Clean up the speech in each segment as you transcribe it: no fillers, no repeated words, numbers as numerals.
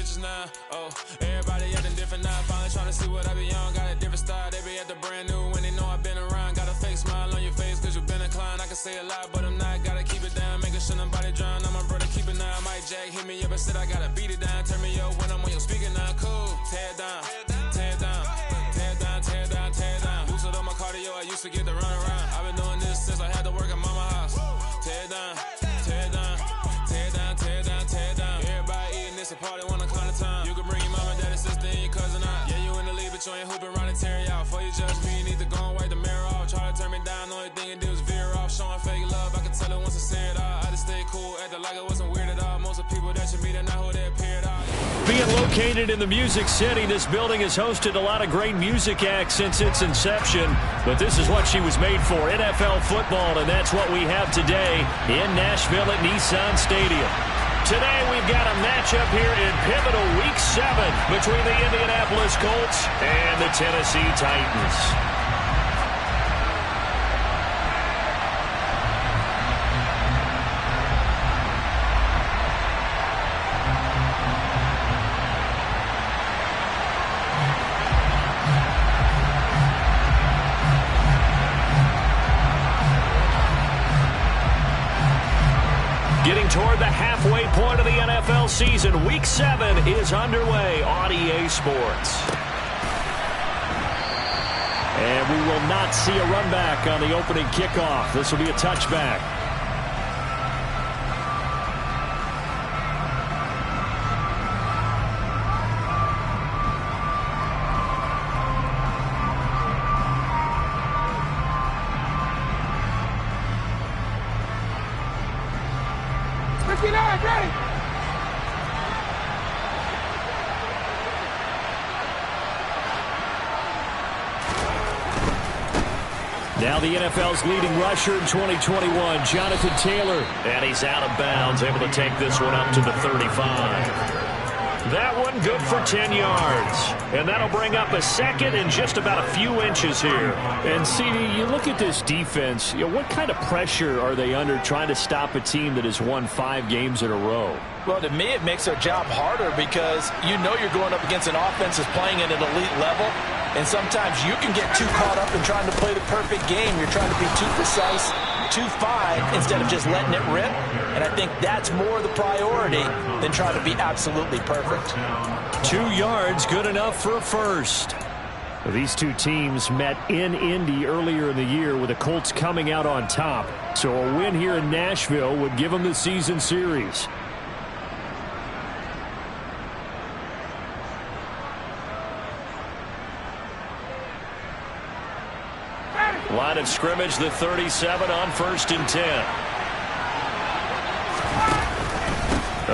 bitches now. Oh, everybody acting different now. Finally trying to see what I be on. Got a different style. They be at the brand new when they know I've been around. Got a fake smile on your face cause you been inclined. I can say a lot, but I'm not. Gotta keep it down. Making sure nobody drown. I'm my brother, keep it now. Mike Jack hit me up and said I gotta beat it down. Turn me up when I'm on your speaker now. Cool. Tear it down. Tear it down. Tear it down. Tear it down. Tear it down. Boosted up my cardio. I used to get to run around. I've been doing this since I had to work at mama house. Tear it down. Tear it down. Tear it down. Tear it down. Tear it down. Everybody eating this a party one o'clock of time. You can bring your mama, daddy, sister, and your cousin out. Yeah, you in the league, but you ain't hooping around and tear you out. Before you judge me, you need to go and wipe the mirror off. Try to turn me down, the only thing it do is veer off. Showing fake love, I can tell it once I see it all. I just stay cool, acting like it wasn't weird at all. Most of the people that you meet are not who they appeared on. Being located in the Music City, this building has hosted a lot of great music acts since its inception. But this is what she was made for, NFL football, and that's what we have today in Nashville at Nissan Stadium. Today we've got a matchup here in pivotal Week 7 between the Indianapolis Colts and the Tennessee Titans. Getting toward the halfway point of the NFL season, Week 7 is underway on EA Sports. And we will not see a run back on the opening kickoff. This will be a touchback. Ready. Now the NFL's leading rusher in 2021, Jonathan Taylor. And he's out of bounds, able to take this one up to the 35. That one good for 10 yards. And that'll bring up a second and just about a few inches here. And, CD, you look at this defense, what kind of pressure are they under trying to stop a team that has won 5 games in a row? Well, to me, it makes their job harder because you know you're going up against an offense that's playing at an elite level. And sometimes you can get too caught up in trying to play the perfect game. You're trying to be too precise, too fine, instead of just letting it rip. And I think that's more the priority than trying to be absolutely perfect. 2 yards, good enough for a first. These two teams met in Indy earlier in the year with the Colts coming out on top. So a win here in Nashville would give them the season series. Line of scrimmage, the 37 on 1st and 10.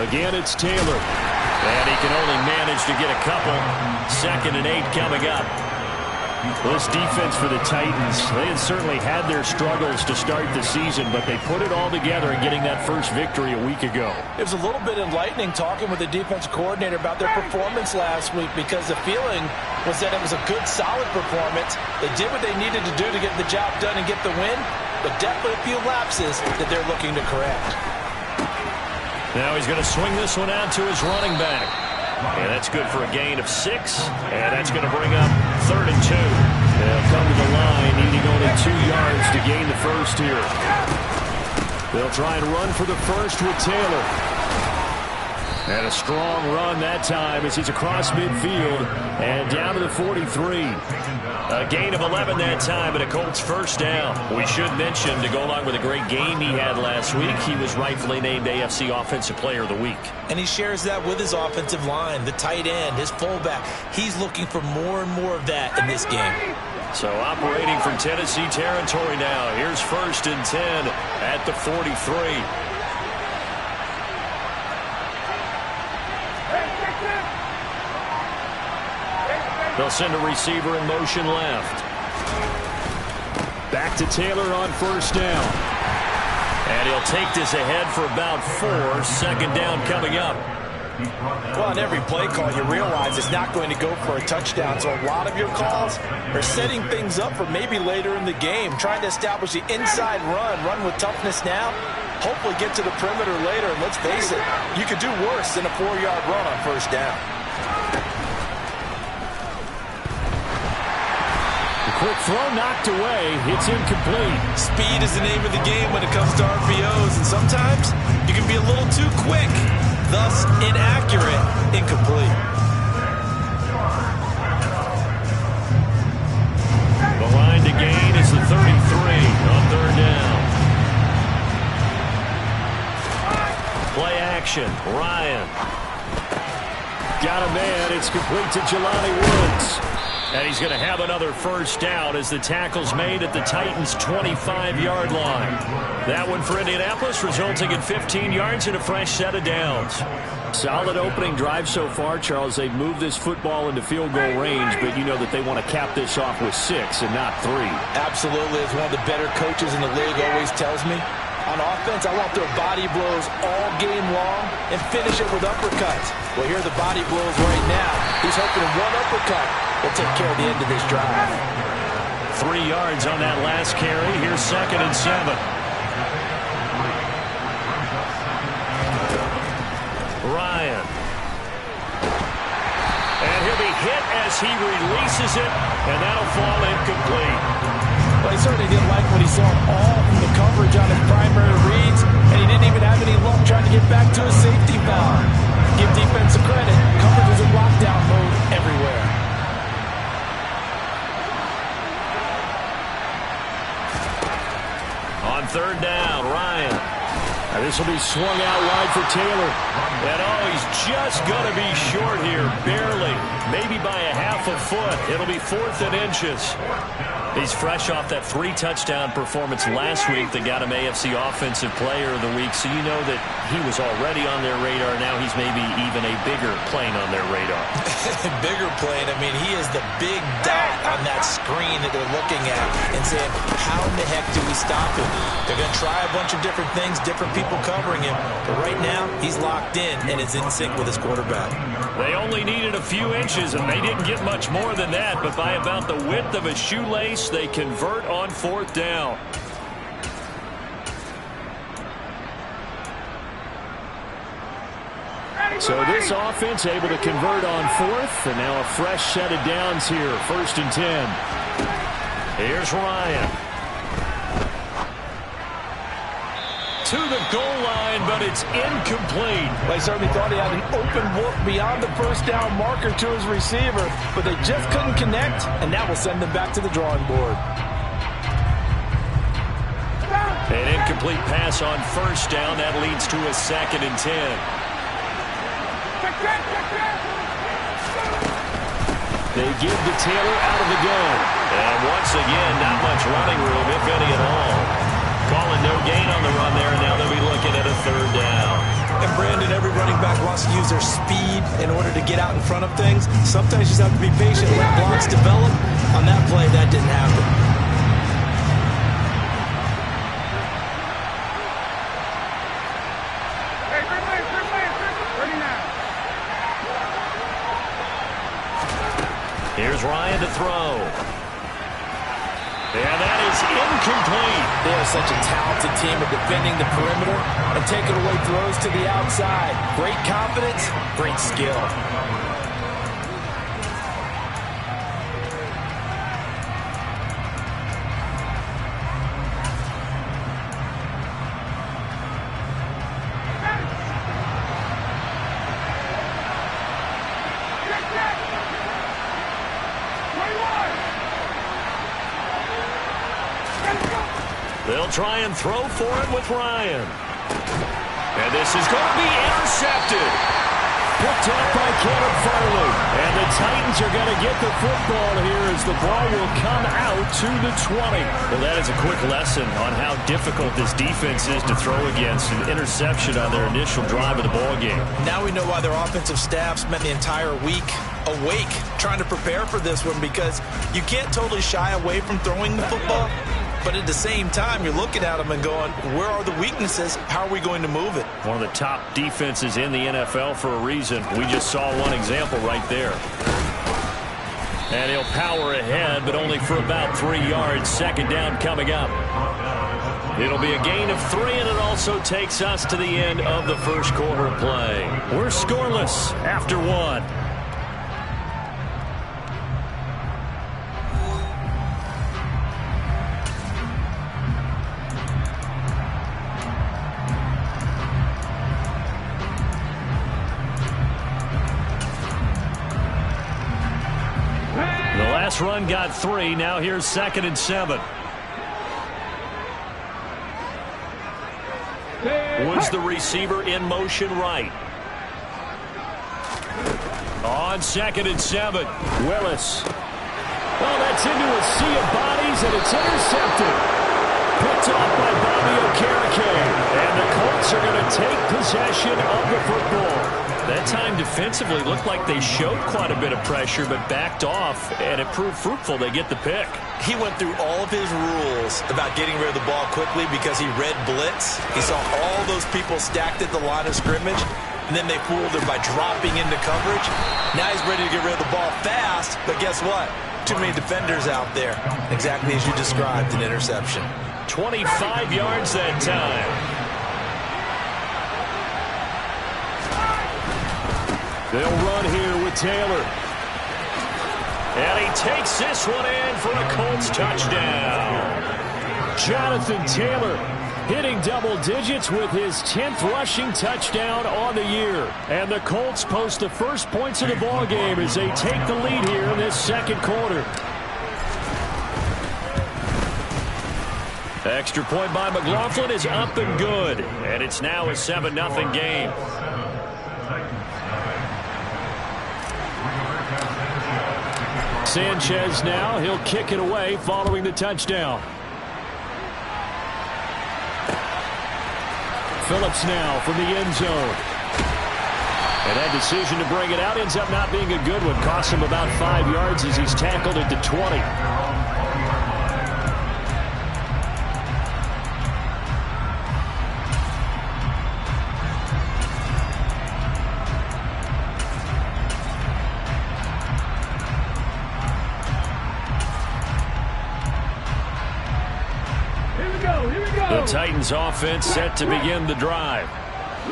Again, it's Taylor. And he can only manage to get a couple. 2nd and 8 coming up. This defense for the Titans, they had certainly had their struggles to start the season, but they put it all together in getting that first victory a week ago. It was a little bit enlightening talking with the defensive coordinator about their performance last week because the feeling was that it was a good, solid performance. They did what they needed to do to get the job done and get the win, but definitely a few lapses that they're looking to correct. Now he's going to swing this one out to his running back. And that's good for a gain of 6. And that's going to bring up 3rd and 2. They'll come to the line, needing only 2 yards to gain the first here. They'll try and run for the first with Taylor. And a strong run that time as he's across midfield and down to the 43. A gain of 11 that time and a Colts first down. We should mention, to go along with a great game he had last week, he was rightfully named AFC Offensive Player of the Week. And he shares that with his offensive line, the tight end, his fullback. He's looking for more and more of that in this game. So operating from Tennessee territory now. Here's 1st and 10 at the 43. They'll send a receiver in motion left. Back to Taylor on 1st down. And he'll take this ahead for about 4. 2nd down coming up. Well, on every play call, you realize it's not going to go for a touchdown. So a lot of your calls are setting things up for maybe later in the game, trying to establish the inside run with toughness now. hopefully get to the perimeter later. And let's face it, you could do worse than a 4-yard run on first down. Quick throw knocked away. It's incomplete. Speed is the name of the game when it comes to RPOs, and sometimes you can be a little too quick, thus inaccurate, incomplete. The line to gain is the 33 on third down. Play action. Ryan. Got a man. It's complete to Jelani Woods. And he's going to have another first down as the tackle's made at the Titans' 25-yard line. That one for Indianapolis, resulting in 15 yards and a fresh set of downs. Solid opening drive so far, Charles. They've moved this football into field goal range, but you know that they want to cap this off with 6 and not 3. Absolutely. As one of the better coaches in the league always tells me, on offense, I want their body blows all game long and finish it with uppercuts. Well, here are the body blows right now. He's hoping one uppercut will take care of the end of this drive. 3 yards on that last carry. Here's 2nd and 7. Ryan. And he'll be hit as he releases it, and that'll fall incomplete. Well, he certainly didn't like what he saw all from the coverage on his primary reads, and he didn't even have any luck trying to get back to his safety valve. Give defensive credit. Coverage was in lockdown mode everywhere. On third down, Ryan. And this will be swung out wide for Taylor. And he's just going to be short here, barely. Maybe by a half a foot. It'll be 4th and inches. He's fresh off that 3-touchdown performance last week that got him AFC Offensive Player of the Week, so you know that he was already on their radar. Now he's maybe even a bigger plane on their radar. Bigger plane. I mean, he is the big dot on that screen that they're looking at and saying, how in the heck do we stop him? They're going to try a bunch of different things, different people covering him, but right now he's locked in and is in sync with his quarterback. They only needed a few inches, and they didn't get much more than that, but by about the width of a shoelace, they convert on 4th down. So this offense able to convert on 4th, and now a fresh set of downs here, 1st and 10. Here's Ryan. To the goal line, but it's incomplete. They certainly thought he had an open look beyond the first down marker to his receiver, but they just couldn't connect, and that will send them back to the drawing board. An incomplete pass on first down. That leads to a 2nd and 10. They give to Taylor out of the gun. And once again, not much running room, if any at all. Calling no gain on the run there, and now they'll be looking at a 3rd down. And Brandon, every running back wants to use their speed in order to get out in front of things. Sometimes you just have to be patient, let blocks develop. On that play, that didn't happen. Here's Ryan to throw. And that is incomplete. They are such a talented team at defending the perimeter and taking away throws to the outside. Great confidence, great skill. They'll try and throw for it with Ryan. And this is going to be intercepted. Picked up by Caleb Farley. And the Titans are going to get the football here as the ball will come out to the 20. Well, that is a quick lesson on how difficult this defense is to throw against. An interception on their initial drive of the ball game. Now we know why their offensive staff spent the entire week awake trying to prepare for this one, because you can't totally shy away from throwing the football. But at the same time, you're looking at them and going, where are the weaknesses? How are we going to move it? One of the top defenses in the NFL for a reason. We just saw one example right there. And he'll power ahead, but only for about 3 yards. 2nd down coming up. It'll be a gain of 3, and it also takes us to the end of the first quarter of play. We're scoreless after 1. The last run got 3. Now here's 2nd and 7. Woods the receiver in motion right. On 2nd and 7. Willis. Well, that's into a sea of bodies, and it's intercepted. Picked off by Bobby Okereke. And the Colts are going to take possession of the football. That time defensively looked like they showed quite a bit of pressure, but backed off, and it proved fruitful. They get the pick. He went through all of his rules about getting rid of the ball quickly because he read blitz. He saw all those people stacked at the line of scrimmage, and then they fooled him by dropping into coverage. Now he's ready to get rid of the ball fast, but guess what? Too many defenders out there. Exactly as you described, an interception. 25 yards that time. They'll run here with Taylor. And he takes this one in for a Colts touchdown. Jonathan Taylor hitting double digits with his 10th rushing touchdown on the year. And the Colts post the first points of the ball game as they take the lead here in this second quarter. Extra point by McLaughlin is up and good. And it's now a 7-0 game. Sanchez now, he'll kick it away following the touchdown. Phillips now from the end zone. And that decision to bring it out ends up not being a good one. Costs him about 5 yards as he's tackled at the 20. The Titans offense set to begin the drive.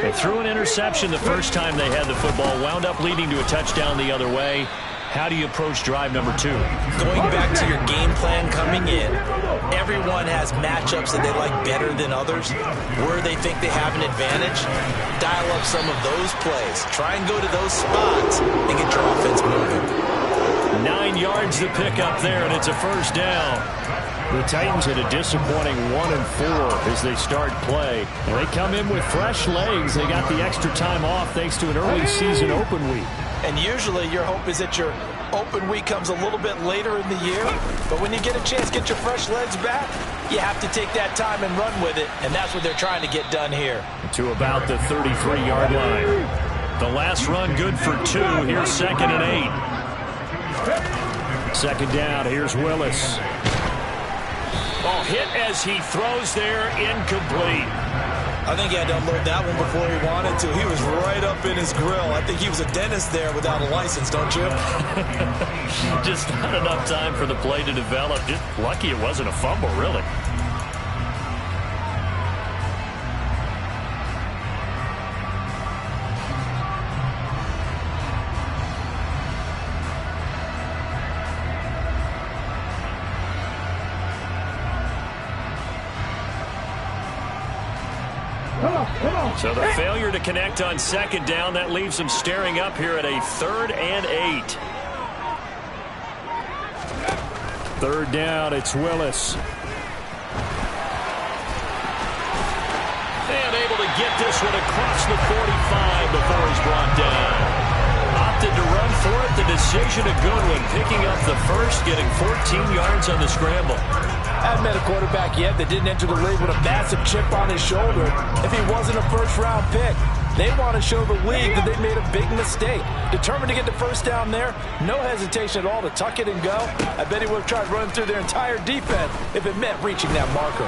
They threw an interception the first time they had the football, wound up leading to a touchdown the other way. How do you approach drive number 2? Going back to your game plan coming in, everyone has matchups that they like better than others. Where they think they have an advantage, dial up some of those plays. Try and go to those spots and get your offense moving. 9 yards to pick up there, and it's a first down. The Titans had a disappointing 1-4 as they start play. And they come in with fresh legs. They got the extra time off thanks to an early season open week. And usually your hope is that your open week comes a little bit later in the year. But when you get a chance to get your fresh legs back, you have to take that time and run with it. And that's what they're trying to get done here. To about the 33-yard line. The last run good for 2. Here's 2nd and 8. Second down. Here's Willis. Oh, hit as he throws there, incomplete. I think he had to unload that one before he wanted to. He was right up in his grill. I think he was a dentist there without a license, don't you? Just not enough time for the play to develop. Just lucky it wasn't a fumble, really. So the failure to connect on second down, that leaves them staring up here at a 3rd and 8. Third down, it's Willis. And able to get this one across the 45 before he's brought down. Opted to run for it. The decision a good one. Picking up the first, getting 14 yards on the scramble. I haven't met a quarterback yet that didn't enter the league with a massive chip on his shoulder if he wasn't a first-round pick. They want to show the league that they made a big mistake. Determined to get the first down there, no hesitation at all to tuck it and go. I bet he would have tried running through their entire defense if it meant reaching that marker.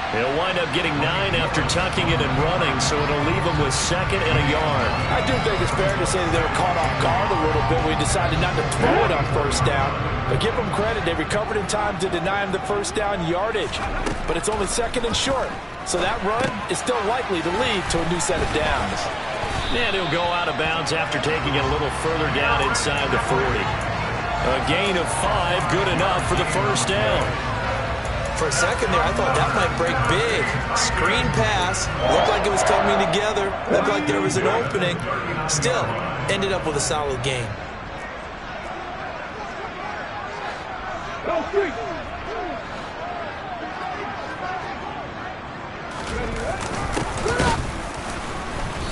He'll wind up getting 9 after tucking it and running, so it'll leave him with 2nd and a yard. I do think it's fair to say that they were caught off guard a little bit when he decided not to throw it on 1st down. But give them credit, they recovered in time to deny him the 1st down yardage. But it's only 2nd and short, so that run is still likely to lead to a new set of downs. And he'll go out of bounds after taking it a little further down inside the 40. A gain of 5, good enough for the 1st down. For a second there, I thought that might break big. Screen pass. Looked like it was coming together. Looked like there was an opening. Still, ended up with a solid gain.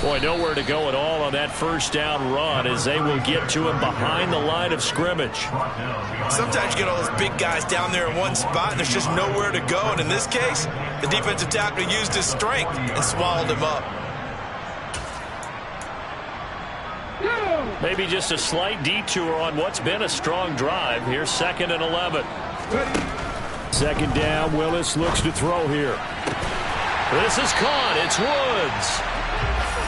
Boy, nowhere to go at all on that 1st down run as they will get to him behind the line of scrimmage. Sometimes you get all those big guys down there in one spot and there's just nowhere to go. And in this case, the defensive tackle used his strength and swallowed him up. Maybe just a slight detour on what's been a strong drive. Here's 2nd and 11. 2nd down, Willis looks to throw here. This is caught. It's Woods.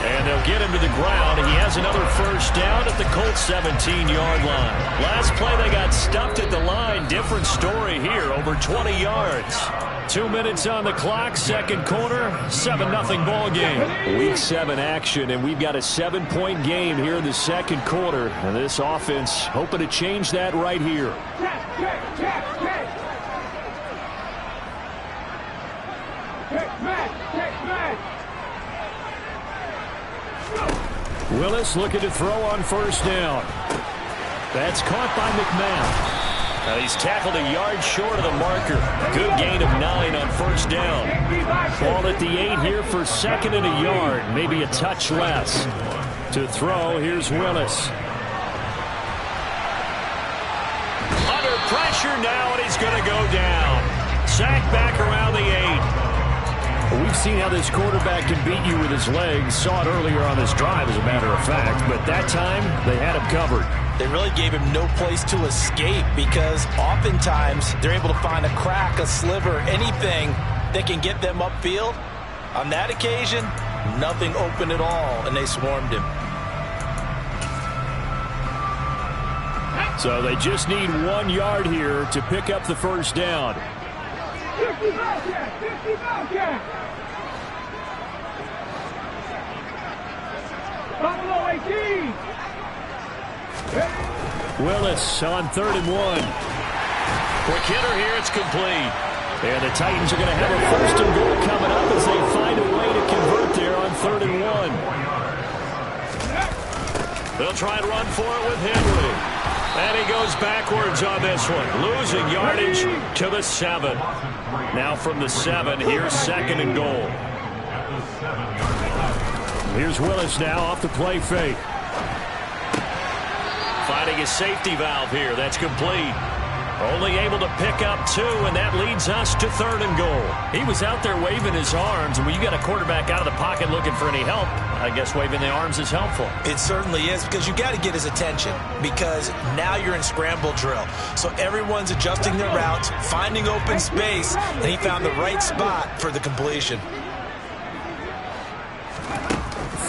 And they'll get him to the ground. He has another 1st down at the Colts 17-yard line. Last play they got stuffed at the line. Different story here, over 20 yards. 2 minutes on the clock, 2nd quarter, 7-0 ball game. Week 7 action, and we've got a 7-point game here in the 2nd quarter. And this offense hoping to change that right here. Willis looking to throw on 1st down. That's caught by McMahon. He's tackled a yard short of the marker. Good gain of 9 on 1st down. Ball at the 8 here for 2nd and a yard. Maybe a touch less. To throw, here's Willis. Under pressure now, and he's going to go down. Sacked back around the 8. We've seen how this quarterback can beat you with his legs. Saw it earlier on this drive, as a matter of fact. But that time, they had him covered. They really gave him no place to escape because oftentimes they're able to find a crack, a sliver, anything that can get them upfield. On that occasion, nothing open at all, and they swarmed him. So they just need 1 yard here to pick up the 1st down. 50 Bobcat! Buffalo 18! Willis on 3rd and 1. Quick hitter here, it's complete. And the Titans are going to have a 1st and goal coming up as they find a way to convert there on 3rd and 1. They'll try and run for it with Henry. And he goes backwards on this one, losing yardage to the 7. Now from the 7, here's 2nd and goal. Here's Willis now off the play fake. Finding a safety valve here. That's complete. Only able to pick up 2, and that leads us to 3rd and goal. He was out there waving his arms, and when you got a quarterback out of the pocket looking for any help, I guess waving the arms is helpful. It certainly is, because you got to get his attention, because now you're in scramble drill. So everyone's adjusting their routes, finding open space, and he found the right spot for the completion.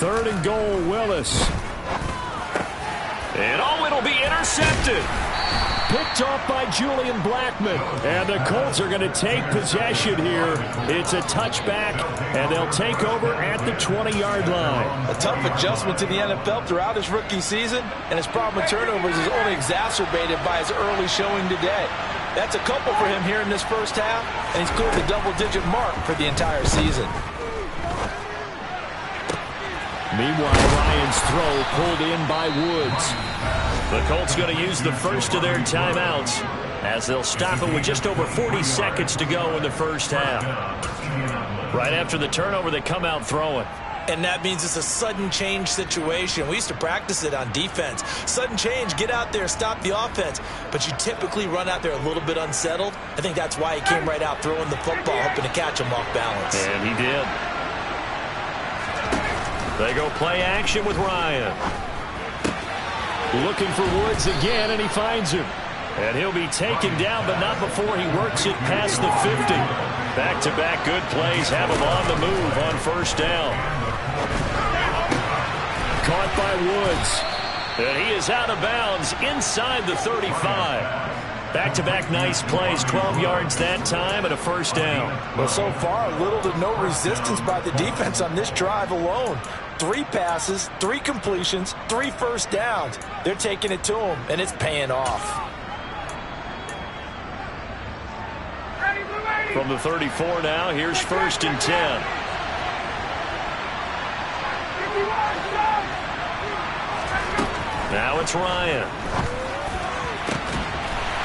3rd and goal, Willis. And it'll be intercepted. Picked off by Julian Blackmon. And the Colts are going to take possession here. It's a touchback, and they'll take over at the 20-yard line. A tough adjustment to the NFL throughout his rookie season, and his problem with turnovers is only exacerbated by his early showing today. That's a couple for him here in this 1st half, and he's cleared the double-digit mark for the entire season. Meanwhile, Ryan's throw pulled in by Woods. The Colts going to use the first of their timeouts as they'll stop it with just over 40 seconds to go in the 1st half. Right after the turnover, they come out throwing. And that means it's a sudden change situation. We used to practice it on defense. Sudden change, get out there, stop the offense. But you typically run out there a little bit unsettled. I think that's why he came right out throwing the football, hoping to catch him off balance. And he did. They go play action with Ryan. Looking for Woods again, and he finds him. And he'll be taken down, but not before he works it past the 50. Back-to-back good plays have him on the move on first down. Caught by Woods. And he is out of bounds inside the 35. Back-to-back nice plays, 12 yards that time and a first down. Well, so far, little to no resistance by the defense on this drive alone. 3 passes, 3 completions, 3 first downs. They're taking it to him, and it's paying off. From the 34 now, here's first and 10. Now it's Ryan.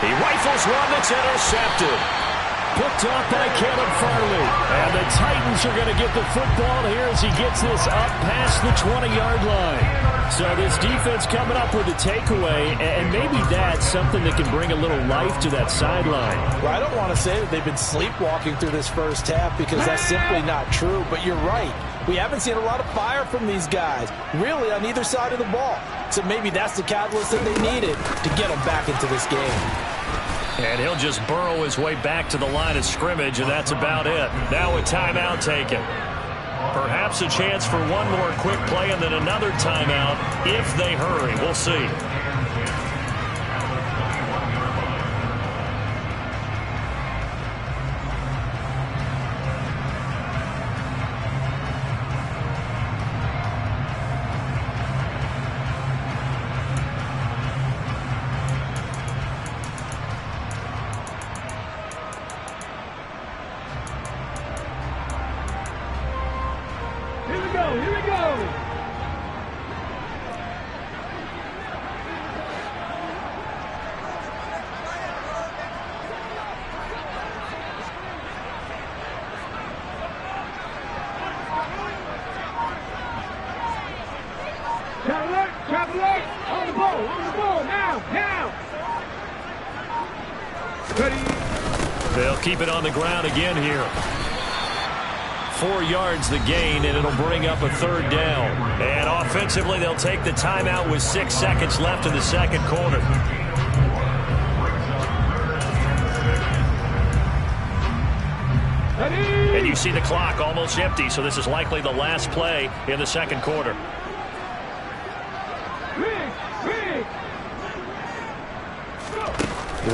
He rifles one that's intercepted. Picked off by Caleb Farley. And the Titans are going to get the football here as he gets this up past the 20-yard line. So this defense coming up with a takeaway, and maybe that's something that can bring a little life to that sideline. Well, I don't want to say that they've been sleepwalking through this first half because that's simply not true, but you're right. We haven't seen a lot of fire from these guys, really, on either side of the ball. So maybe that's the catalyst that they needed to get them back into this game. And he'll just burrow his way back to the line of scrimmage, and that's about it. Now a timeout taken. Perhaps a chance for one more quick play and then another timeout if they hurry. We'll see. They'll keep it on the ground again here. 4 yards the gain, and it'll bring up a third down. And offensively, they'll take the timeout with 6 seconds left in the second quarter. And you see the clock almost empty, so this is likely the last play in the second quarter.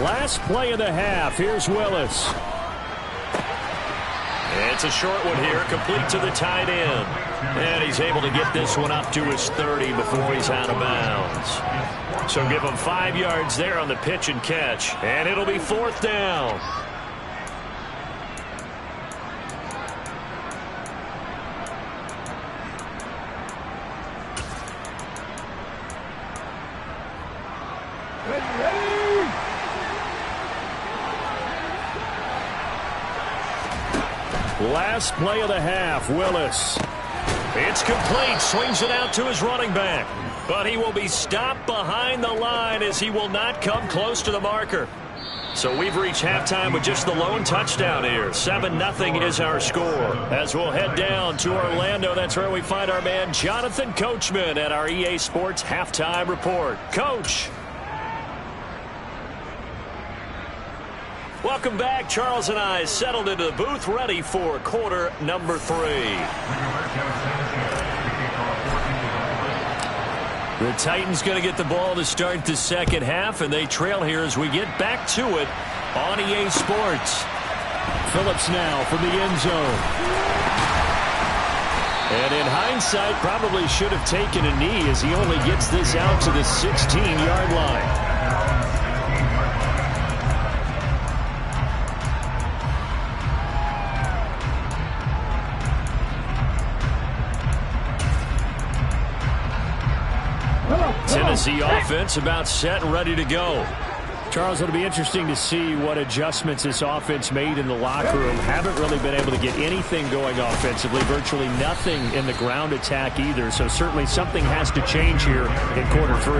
Last play of the half. Here's Willis. It's a short one here, complete to the tight end. And he's able to get this one up to his 30 before he's out of bounds. So give him 5 yards there on the pitch and catch. And it'll be fourth down. Last play of the half, Willis. It's complete, swings it out to his running back. But he will be stopped behind the line as he will not come close to the marker. So we've reached halftime with just the lone touchdown here. 7-0 is our score. As we'll head down to Orlando, that's where we find our man Jonathan Coachman at our EA Sports Halftime Report. Coach. Welcome back. Charles and I settled into the booth ready for quarter number 3. The Titans going to get the ball to start the second half, and they trail here as we get back to it on EA Sports. Phillips now from the end zone. And in hindsight, probably should have taken a knee as he only gets this out to the 16-yard line. Tennessee offense about set and ready to go. Charles, it'll be interesting to see what adjustments this offense made in the locker room. Haven't really been able to get anything going offensively. Virtually nothing in the ground attack either. So certainly something has to change here in quarter 3.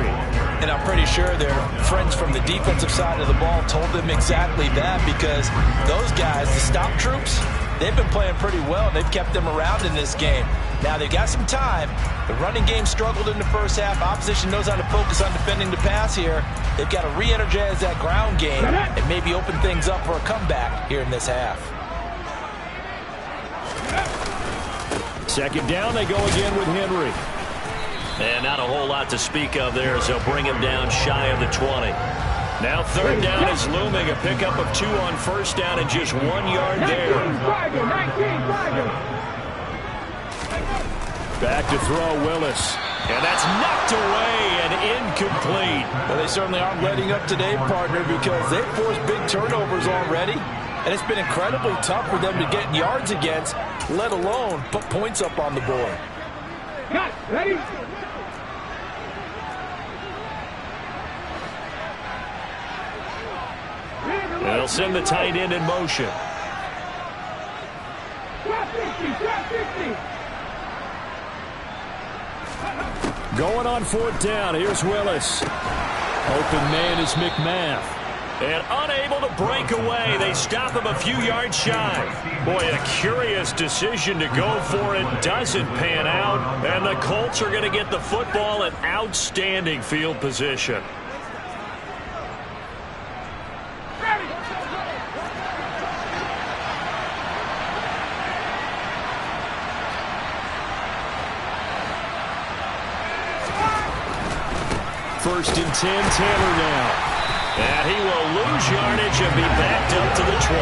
And I'm pretty sure their friends from the defensive side of the ball told them exactly that, because those guys, the stop troops, they've been playing pretty well. They've kept them around in this game. Now they've got some time. The running game struggled in the first half. Opposition knows how to focus on defending the pass here. They've got to re-energize that ground game and maybe open things up for a comeback here in this half. Second down, they go again with Henry. And not a whole lot to speak of there as they'll bring him down shy of the 20. Now third down is looming. A pickup of 2 on first down and just 1 yard there. Back to throw, Willis. And that's knocked away and incomplete. Well, they certainly aren't letting up today, partner, because they've forced big turnovers already. And it's been incredibly tough for them to get yards against, let alone put points up on the board. Ready? They'll send the tight end in motion. Going on fourth down. Here's Willis. Open man is McMath. And unable to break away. They stop him a few yards shy. Boy, a curious decision to go for it. Doesn't pan out. And the Colts are going to get the football in outstanding field position. First and 10, Taylor now. And he will lose yardage and be backed up to the 24.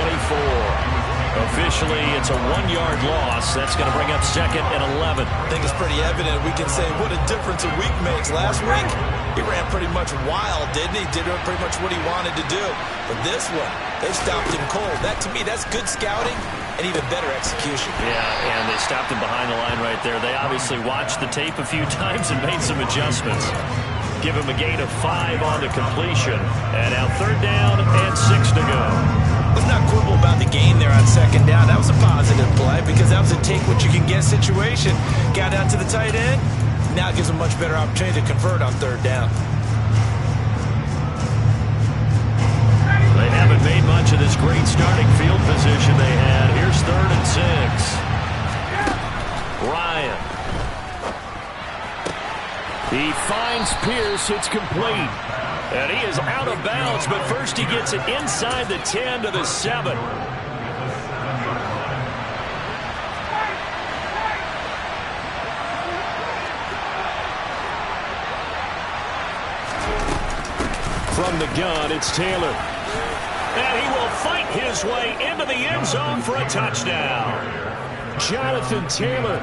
Officially, it's a 1-yard loss. That's going to bring up second and 11. I think it's pretty evident. We can say what a difference a week makes. Last week, he ran pretty much wild, didn't he? Did pretty much what he wanted to do. But this one, they stopped him cold. That, to me, that's good scouting and even better execution. Yeah, and they stopped him behind the line right there. They obviously watched the tape a few times and made some adjustments. Give him a gain of 5 on the completion. And now third down and 6 to go. Let's not quibble about the gain there on second down. That was a positive play because that was a take-what-you-can-get situation. Got out to the tight end. Now it gives him a much better opportunity to convert on third down. They haven't made much of this great starting field position they had. Here's third and 6. Ryan. He finds Pierce. It's complete. And he is out of bounds, but first he gets it inside the 10 to the 7. From the gun, it's Taylor. And he will fight his way into the end zone for a touchdown. Jonathan Taylor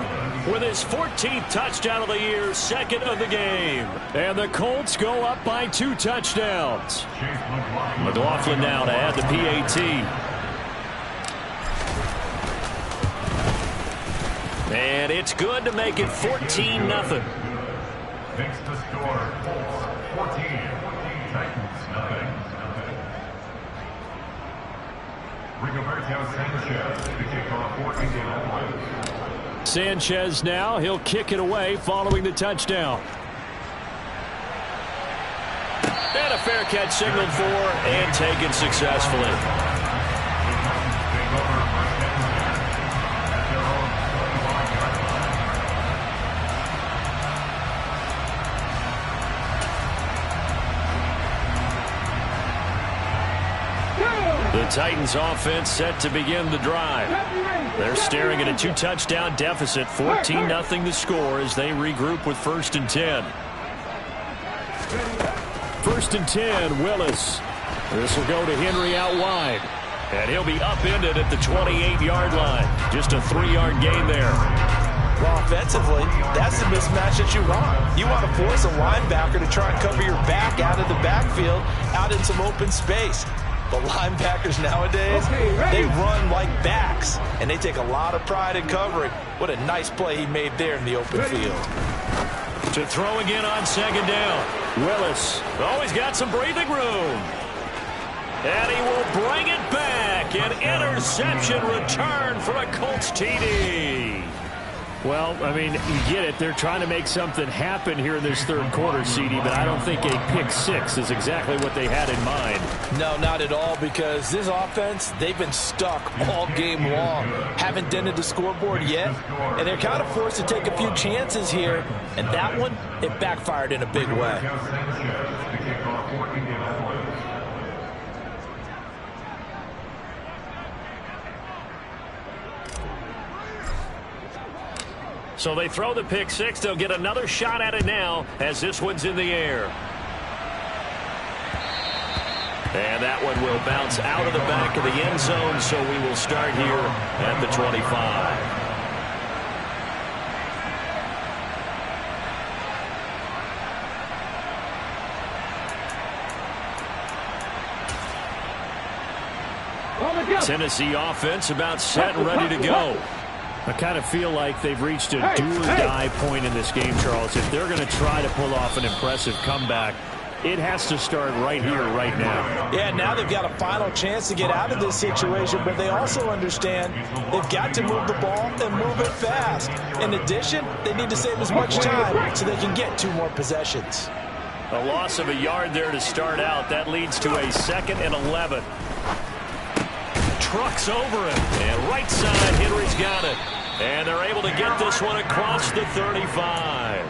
with his 14th touchdown of the year, second of the game. And the Colts go up by 2 touchdowns. McLaughlin now to add the PAT. And it's good to make it 14-0. Fix the score. Colts 14. Titans nothing. Rigoberto Sanchez to kick off for Indianapolis. Sanchez now. He'll kick it away following the touchdown. And a fair catch signaled for and taken successfully. The Titans offense set to begin the drive. They're staring at a 2-touchdown deficit, 14-0 the score as they regroup with first and 10. First and 10, Willis. This will go to Henry out wide. And he'll be upended at the 28-yard line. Just a 3-yard gain there. Well, offensively, that's the mismatch that you want. You want to force a linebacker to try and cover your back out of the backfield, out in some open space. But linebackers nowadays, they run like backs, and they take a lot of pride in covering. What a nice play he made there in the open field. To throw again on second down. Willis. He's got some breathing room. And he will bring it back. An interception return for a Colts TD. Well, I mean, you get it. They're trying to make something happen here in this third quarter, CD, but I don't think a pick 6 is exactly what they had in mind. No, not at all, because this offense, they've been stuck all game long. Haven't dented the scoreboard yet, and they're kind of forced to take a few chances here, and that one, it backfired in a big way. So they throw the pick six. They'll get another shot at it now as this one's in the air. And that one will bounce out of the back of the end zone, so we will start here at the 25. Tennessee offense about set and ready to go. I kind of feel like they've reached a do-or-die point in this game, Charles. If they're going to try to pull off an impressive comeback, it has to start right here, right now. Yeah, now they've got a final chance to get out of this situation, but they also understand they've got to move the ball and move it fast. In addition, they need to save as much time so they can get 2 more possessions. A loss of a yard there to start out. That leads to a 2nd and 11. Trucks over him, and right side, Henry's got it. And they're able to get this one across the 35.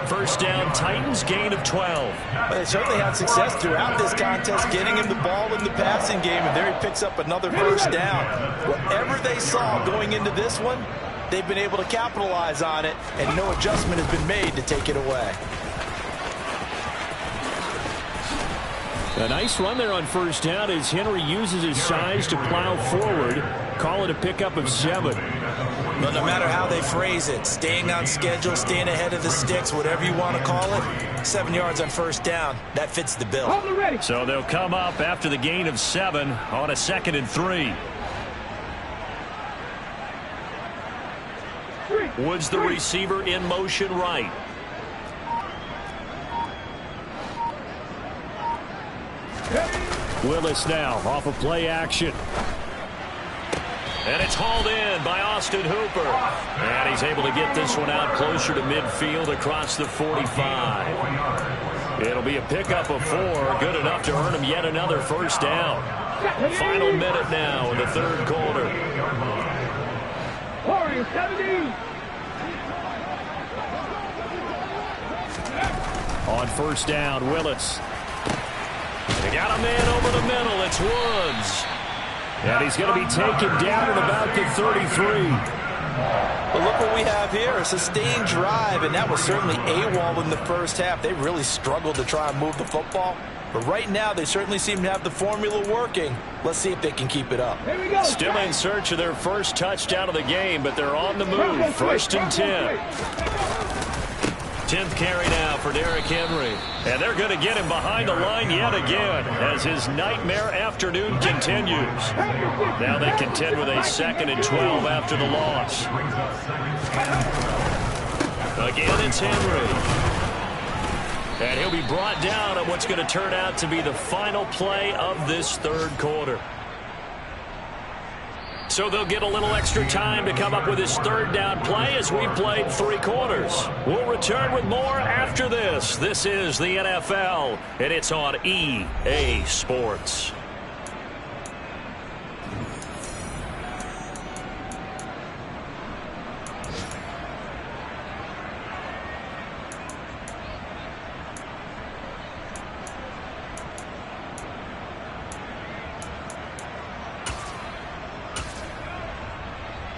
First down, Titans, gain of 12. Well, they certainly had success throughout this contest, getting him the ball in the passing game, and there he picks up another first down. Whatever they saw going into this one, they've been able to capitalize on it, and no adjustment has been made to take it away. A nice run there on first down as Henry uses his size to plow forward. Call it a pickup of 7. But no matter how they phrase it, staying on schedule, staying ahead of the sticks, whatever you want to call it, 7 yards on first down, that fits the bill. So they'll come up after the gain of 7 on a 2nd and 3. Woods the receiver in motion right. Willis now off of play action. And it's hauled in by Austin Hooper. And he's able to get this one out closer to midfield across the 45. It'll be a pickup of 4. Good enough to earn him yet another first down. Final minute now in the 3rd quarter. On first down, Willis. They got a man over the middle. It's Woods. And he's going to be taken down at about the 33. But look what we have here, a sustained drive, and that was certainly AWOL in the first half. They really struggled to try and move the football. But right now, they certainly seem to have the formula working. Let's see if they can keep it up. Still in search of their first touchdown of the game, but they're on the move. 1st and 10. 10th carry now for Derrick Henry. And they're going to get him behind the line yet again as his nightmare afternoon continues. Now they contend with a 2nd and 12 after the loss. Again, it's Henry. And he'll be brought down on what's going to turn out to be the final play of this 3rd quarter. So they'll get a little extra time to come up with his 3rd down play as we've played 3 quarters. We'll return with more after this. This is the NFL, and it's on EA Sports.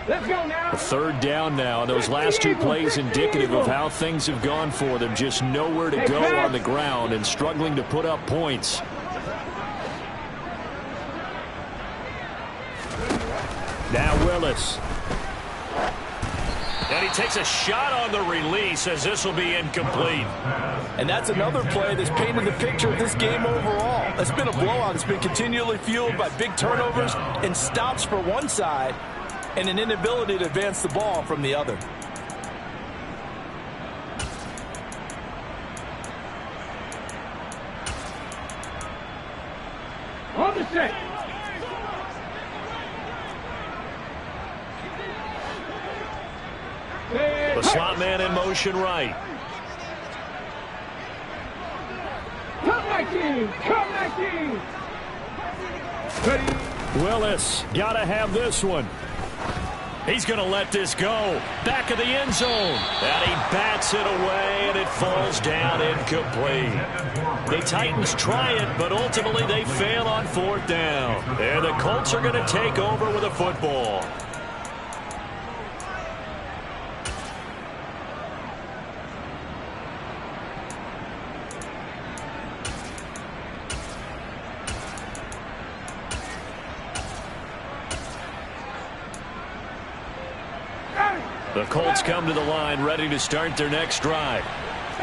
Let's go now. 3rd down now. Those last 2 plays indicative of how things have gone for them. Just nowhere to go on the ground and struggling to put up points. Now Willis. And he takes a shot on the release as this will be incomplete. And that's another play that's painted the picture of this game overall. It's been a blowout. It's been continually fueled by big turnovers and stops for one side and an inability to advance the ball from the other. On the set. The slot man in motion right. Come my team! Come my team! Ready? Willis, got to have this one. He's going to let this go. Back of the end zone. And he bats it away, and it falls down incomplete. The Titans try it, but ultimately they fail on 4th down. And the Colts are going to take over with a football. The Colts come to the line ready to start their next drive.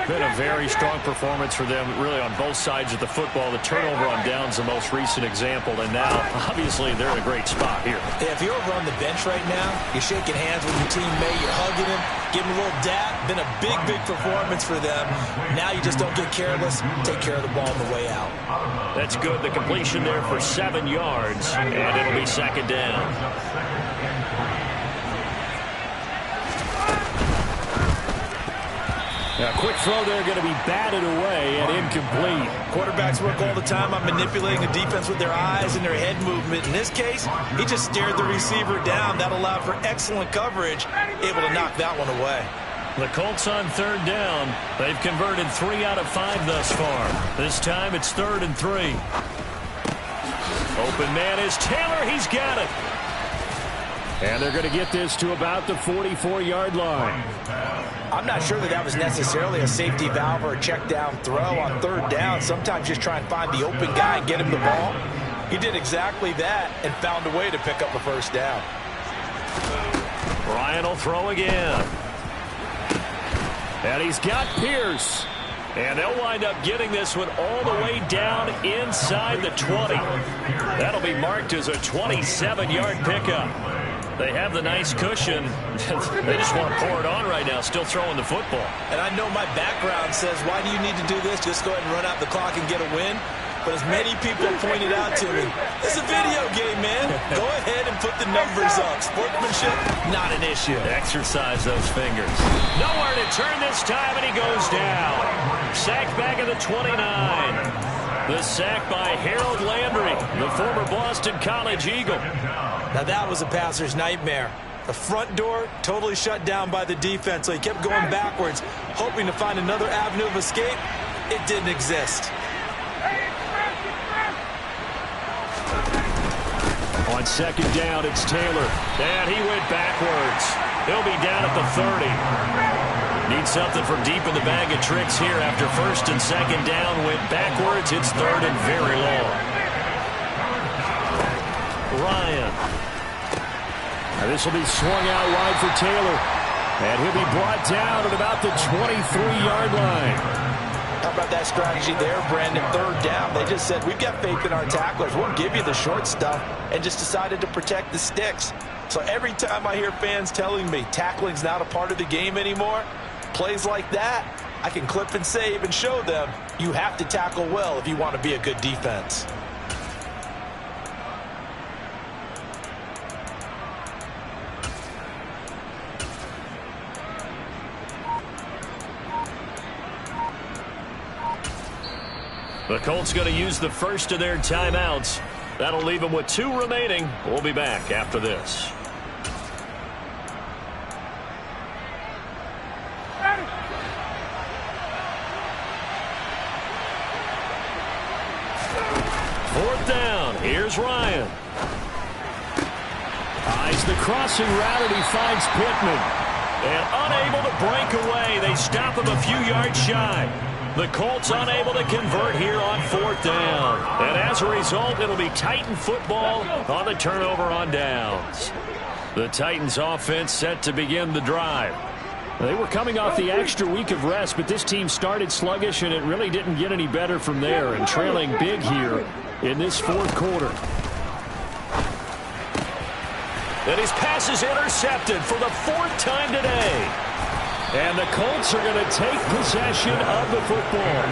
Been a very strong performance for them, really, on both sides of the football. The turnover on downs the most recent example, and now, obviously, they're in a great spot here. Yeah, if you're over on the bench right now, you're shaking hands with your teammate, you're hugging him, giving him a little dap. Been a big, big performance for them. Now you just don't get careless. Take care of the ball on the way out. That's good. The completion there for 7 yards, and it'll be second down. A quick throw there, going to be batted away and incomplete. Quarterbacks work all the time on manipulating the defense with their eyes and their head movement. In this case, he just stared the receiver down. That allowed for excellent coverage, able to knock that one away. The Colts on third down. They've converted 3 out of 5 thus far. This time it's 3rd and 3. Open man is Taylor. He's got it. And they're going to get this to about the 44-yard line. I'm not sure that was necessarily a safety valve or a check down throw on third down. Sometimes just try and find the open guy and get him the ball. He did exactly that and found a way to pick up a first down. Ryan will throw again. And he's got Pierce. And they'll wind up getting this one all the way down inside the 20. That'll be marked as a 27-yard pickup. They have the nice cushion. They just want to pour it on right now, still throwing the football. And I know my background says, why do you need to do this? Just go ahead and run out the clock and get a win. But as many people pointed out to me, this is a video game, man. Go ahead and put the numbers up. Sportsmanship, not an issue. Exercise those fingers. Nowhere to turn this time, and he goes down. Sacked back at the 29. The sack by Harold Landry, the former Boston College Eagle. Now that was a passer's nightmare. The front door totally shut down by the defense, so he kept going backwards, hoping to find another avenue of escape. It didn't exist. On second down, it's Taylor. And he went backwards. He'll be down at the 30. Need something from deep in the bag of tricks here after first and second down. Went backwards. It's 3rd and very long. Ryan. Now this will be swung out wide for Taylor. And he'll be brought down at about the 23-yard line. How about that strategy there, Brandon? 3rd down. They just said, we've got faith in our tacklers. We'll give you the short stuff, and just decided to protect the sticks. So every time I hear fans telling me tackling's not a part of the game anymore, plays like that, I can clip and save and show them you have to tackle well if you want to be a good defense. The Colts going to use the first of their timeouts. That'll leave them with 2 remaining. We'll be back after this. Fourth down. Here's Ryan. Eyes the crossing route, and he finds Pittman. And unable to break away. They stop him a few yards shy. The Colts unable to convert here on 4th down. And as a result, it'll be Titan football on the turnover on downs. The Titans offense set to begin the drive. They were coming off the extra week of rest, but this team started sluggish, and it really didn't get any better from there, and trailing big here in this 4th quarter. And his pass is intercepted for the 4th time today. And the Colts are going to take possession of the football.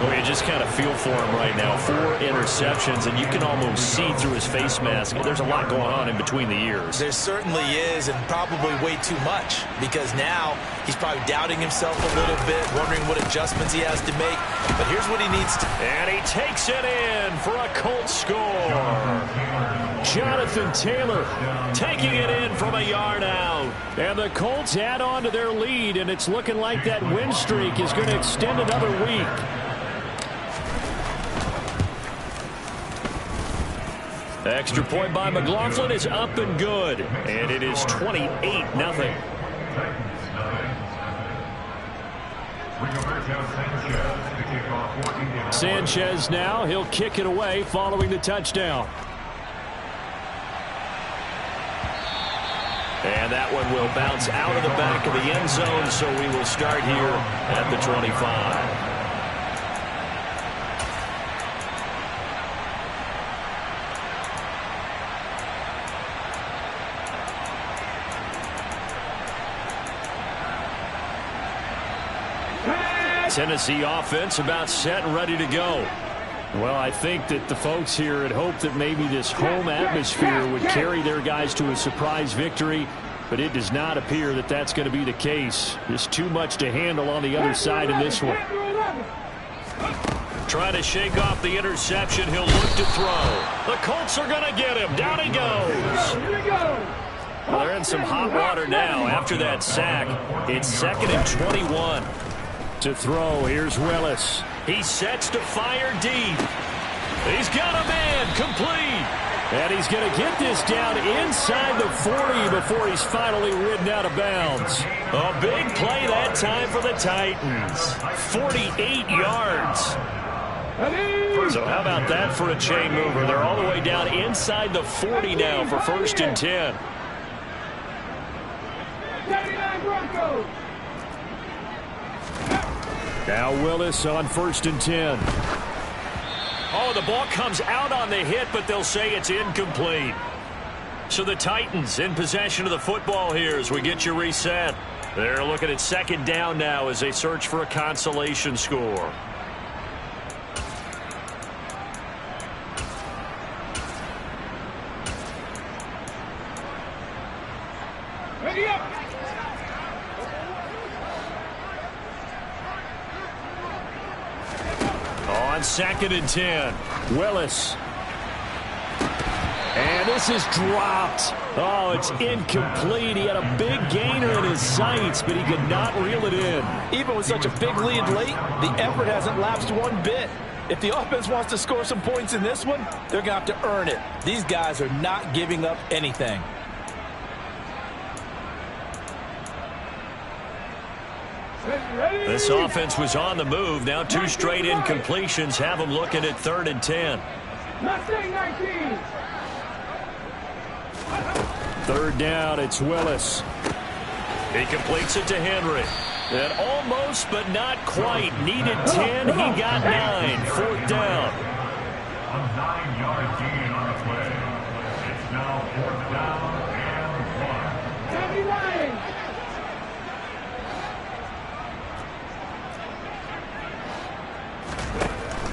Well, you just kind of feel for him right now. 4 interceptions, and you can almost see through his face mask. There's a lot going on in between the ears. There certainly is, and probably way too much, because now he's probably doubting himself a little bit, wondering what adjustments he has to make. But here's what he needs to do. And he takes it in for a Colts score. Jonathan Taylor taking it in from a yard out. And the Colts add on to their lead, and it's looking like that win streak is going to extend another week. Extra point by McLaughlin is up and good. And it is 28-0. Sanchez now, he'll kick it away following the touchdown. And And that one will bounce out of the back of the end zone, so we will start here at the 25. Tennessee offense about set and ready to go. Well, I think that the folks here had hoped that maybe this home atmosphere would carry their guys to a surprise victory, but it does not appear that that's going to be the case. There's too much to handle on the other side in this one. Trying to shake off the interception. He'll look to throw. The Colts are going to get him. Down he goes. Well, they're in some hot water now after that sack. It's 2nd and 21. To throw, here's Willis. He sets to fire deep. He's got a man, complete. And he's going to get this down inside the 40 before he's finally ridden out of bounds. A big play that time for the Titans. 48 yards. So how about that for a chain mover? They're all the way down inside the 40 now for 1st and 10. Now Willis on 1st and 10. Oh, the ball comes out on the hit, but they'll say it's incomplete. So the Titans in possession of the football here as we get you reset. They're looking at 2nd down now as they search for a consolation score. Ready up. On 2nd and 10. Willis. And this is dropped. Oh, it's incomplete. He had a big gainer in his sights, but he could not reel it in. Even with such a big lead late, the effort hasn't lapsed one bit. If the offense wants to score some points in this one, they're going to have to earn it. These guys are not giving up anything. This offense was on the move. Now 2 straight incompletions have them looking at 3rd and 10. Mustang 19. 3rd down, it's Willis. He completes it to Henry. And almost, but not quite. Needed 10, he got 9. 4th down. A 9-yard gain on the play. It's now 4th down and 1.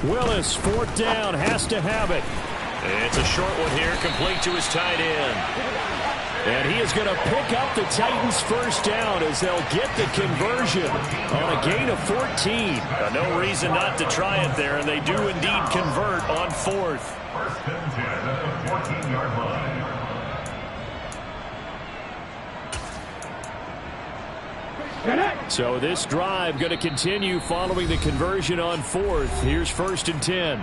Willis, 4th down, has to have it. It's a short one here, complete to his tight end. And he is going to pick up the Titans' 1st down as they'll get the conversion on a gain of 14. No reason not to try it there, and they do indeed convert on 4th. 1st and 10 at the 14-yard line. So this drive going to continue following the conversion on 4th. Here's 1st and 10.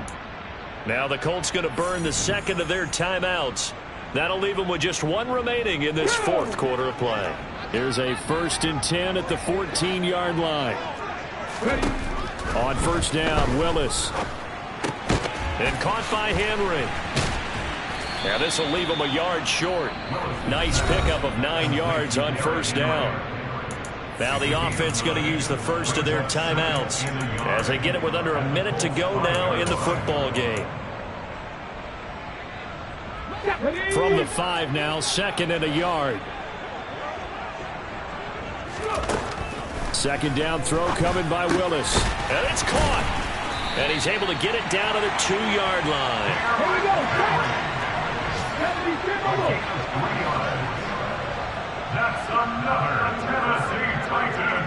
Now the Colts going to burn the 2nd of their timeouts. That'll leave them with just 1 remaining in this 4th quarter of play. Here's a 1st and 10 at the 14-yard line. On 1st down, Willis. And caught by Henry. Now this will leave them a yard short. Nice pickup of 9 yards on 1st down. Now the offense going to use the 1st of their timeouts as they get it with under a minute to go now in the football game. From the 5 now, 2nd and a yard. 2nd down throw coming by Willis. And it's caught. And he's able to get it down to the 2-yard line. Here we go. That's another Tennessee Titan.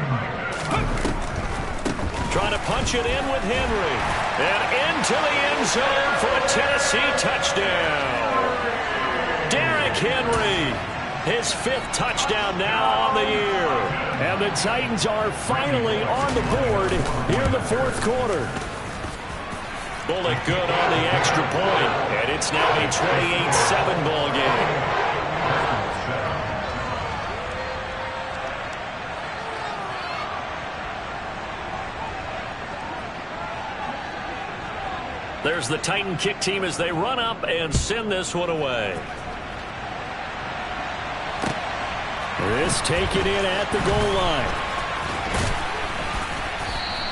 Trying to punch it in with Henry. And into the end zone for a Tennessee touchdown. Derrick Henry, his 5th touchdown now on the year. And the Titans are finally on the board here in the 4th quarter. Bullet good on the extra point. And it's now a 28-7 ball game. There's the Titan kick team as they run up and send this one away. This taken in at the goal line.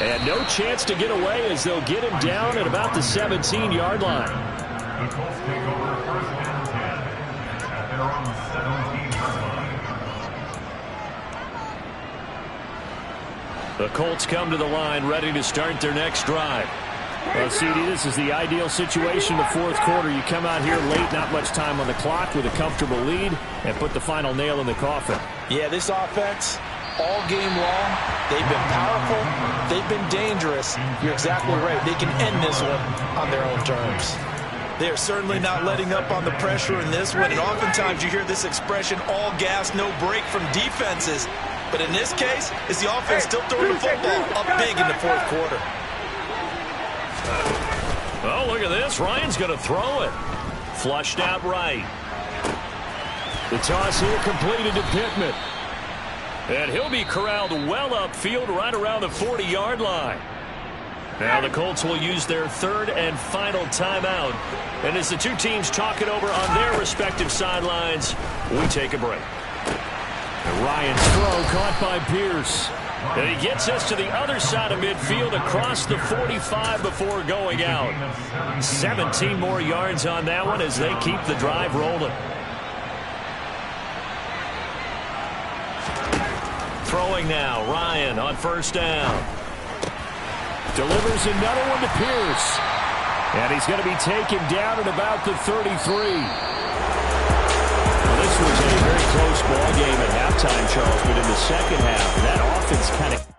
And no chance to get away as they'll get him down at about the 17-yard line. The Colts take over first and 10 at their own 17-yard line. The Colts come to the line ready to start their next drive. Well, CD, this is the ideal situation in the fourth quarter. You come out here late, not much time on the clock, with a comfortable lead, and put the final nail in the coffin. Yeah, this offense, all game long, they've been powerful, they've been dangerous. You're exactly right. They can end this one on their own terms. They are certainly not letting up on the pressure in this one, and oftentimes you hear this expression, all gas, no break from defenses. But in this case, it's the offense still throwing the football up big in the fourth quarter. Oh, look at this. Ryan's going to throw it. Flushed out right. The toss here completed to Pittman. And he'll be corralled well upfield right around the 40-yard line. Now the Colts will use their third and final timeout. And as the two teams talk it over on their respective sidelines, we take a break. And Ryan's throw caught by Pierce. And he gets us to the other side of midfield across the 45 before going out. 17 more yards on that one as they keep the drive rolling. Throwing now, Ryan on first down. Delivers another one to Pierce. And he's going to be taken down at about the 33. Well, this was a very close ball game at halftime, Charles, but in the second half, that offense kind of